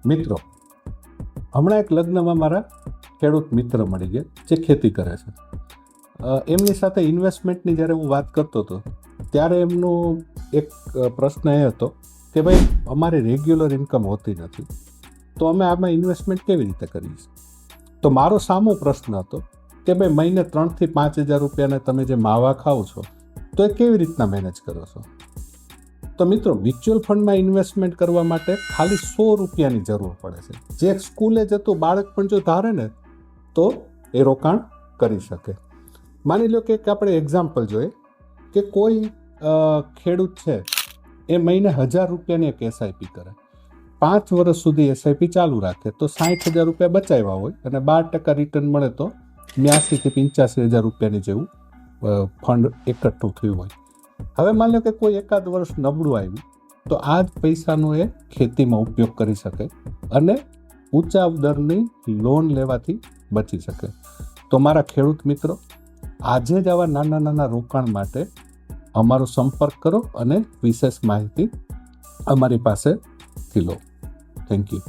મિત્રો, હમણાં એક લગ્નમાં મારા ખેડૂત મિત્ર મળી ગયા જે ખેતી કરે છે. એમની સાથે ઇન્વેસ્ટમેન્ટની જ્યારે હું વાત કરતો હતો ત્યારે એમનો એક પ્રશ્ન એ હતો કે ભાઈ અમારી રેગ્યુલર ઇન્કમ હોતી નથી, તો અમે આમાં ઇન્વેસ્ટમેન્ટ કેવી રીતે કરીએ? તો મારો સામો પ્રશ્ન હતો કે ભાઈ મહિને 3,000 થી 5,000 રૂપિયાને તમે જે માવા ખાઓ છો તો એ કેવી રીતના મેનેજ કરો છો? તો મિત્રો, મ્યુચ્યુઅલ ફંડમાં ઇન્વેસ્ટમેન્ટ કરવા માટે ખાલી 100 રૂપિયાની જરૂર પડે છે. જે સ્કૂલે જતું બાળક પણ જો ધારે ને તો એ રોકાણ કરી શકે. માની લો કે આપણે એક્ઝામ્પલ જોઈએ કે કોઈ ખેડૂત છે એ મહિને 1,000 રૂપિયાની એક એસઆઈપી કરે, 5 વર્ષ સુધી એસઆઈપી ચાલુ રાખે તો 60,000 રૂપિયા બચાવ્યા હોય અને 12% રિટર્ન મળે તો 82,000 થી 85,000 રૂપિયાની જેવું ફંડ એકઠું થયું હોય. હવે માની લો કે કોઈ એકાદ વર્ષ નબળું આવ્યું તો આ જ પૈસાનો એ ખેતીમાં ઉપયોગ કરી શકે અને ઊંચા દરની લોન લેવાથી બચી શકે. તો મારા ખેડૂત મિત્રો, આજે જ આવા નાના નાના રોકાણ માટે અમારો સંપર્ક કરો અને વિશેષ માહિતી અમારી પાસેથી લો. Thank you.